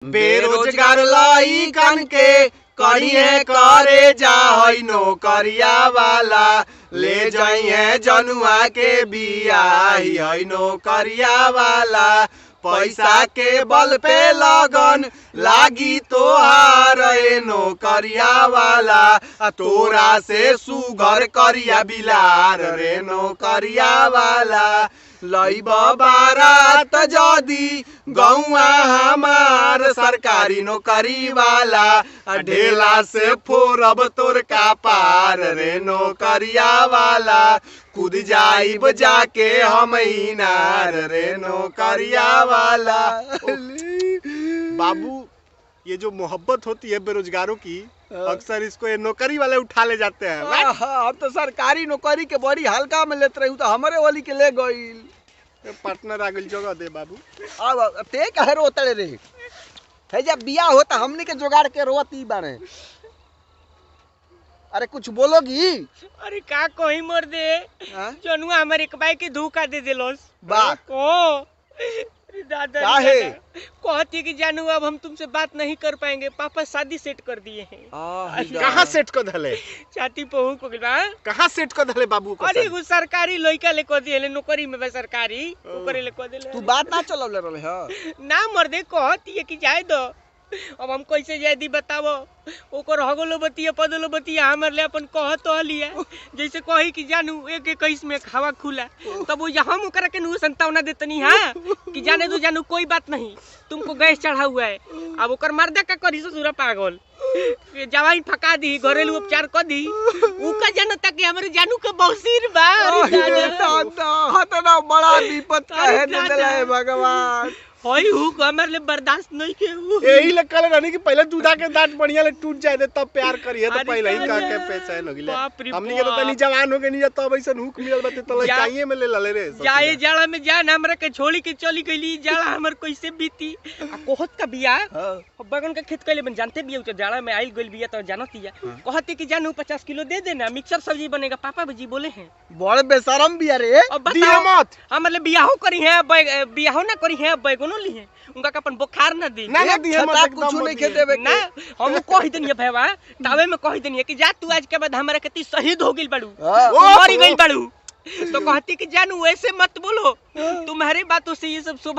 बेरोजगार लइकन के करिए करे जाई नौकरिया वाला, ले जाइए जनुआ के बियाही है नौकरिया वाला। पैसा के बल पे लगन लागी तोहार नौकरिया वाला, तोरा से सुगर करिया बिलार रे नौकरिया वाला। लईब बारात जदी गौआ हमार सरकारी नौकरी वाला, ढेला से फोरब तोर का पार रे नौकरिया वाला। कूद जाइब जाके हम इनार रे नौकरिया वाला। बाबू, ये जो मोहब्बत होती है बेरोजगारों की, अक्सर इसको ये नौकरी वाले उठा ले जाते हैं। हम तो सरकारी नौकरी के बड़ी हल्का में लेते रही, तो हमारे वाली के ले गईल। पार्टनर आ गई जगह दे बाबू। अब ते कहे रोतले रे है, जब बिया होता हमने के जुगाड़ के रोती बारे। अरे कुछ बोलोगी? अरे का कोई मर दे जनुआ हमारे एक बाई के धोखा दे दिलोस। वाह को दादा काहे? कहती कि जानू अब हम तुमसे बात नहीं कर पाएंगे, पापा शादी सेट कर दिए हैं। कहाँ सेट को धले? छाती पहुँ को गिलबा। कहाँ सेट को धले बाबू को? अरे वो सरकारी लइका ले को दिए नौकरी में बे सरकारी ओकरे ले को देले। तू बात ना चलौले रहले ह ना मर दे कहती है कि जाए दो। अब हम कैसे जाए दी बतावो? ओकर हगलो बतिया पदलो बतिया हमर ले अपन कह तो लिया। जैसे कही कि जानू 1-21 में हवा खुला, तब वो हम ओकरा के नु संतावना देतनी। हां कि जाने दो जानू कोई बात नहीं, तुमको गैस चढ़ा हुआ है। अब ओकर मर्दा का करी ससुरा पागल जवाई फका दी, घरेलू उपचार कर दी। ऊ का जनता के हमरे जानू के बौसीर बा। अरे दादा हतना बड़ा विपत कहे दे देला है भगवान। होई हु हमर ले बर्दाश्त नहीं के। यही ले कल रहनी कि पहले दूधा के दांत बढ़िया ले टूट जाए दे तब प्यार करिए, तो पहले ही कह के पैसा लगिले। हमनी के तो तनी जवान हो के नहीं तब ऐसा हुक मिलल बते तो चाहिए में ले लले रे। जाए जाड़ा में जान हमरा के छोड़ी के चली गईली। जाड़ा हमर कैसे बीती। आ कोहत का बिया बगन का खेत कइले बन जानते बिया, तो जाड़ा में आइल गइल बिया तो जानतिया। कहती कि जानू 50 किलो दे देना, मिक्सर सब्जी बनेगा। पापा जी बोले हैं बड़े बेशरम बिया रे। अब दिया मत हमर ले बियाहो करी है, बियाहो ना करी है, बैगनो ली है। उनका अपन बुखार ना दी ना दिया मत, कुछ नहीं खेते बे ना। हम कह देनी भैया तावे में कह देनी कि जा तू आज के बाद हमारे कति शहीद हो गइल बाड़ू, मर गइल बाड़ू। तो कहती कि जानू ऐसे मत बोलो, तुम्हारी बातों से ये सब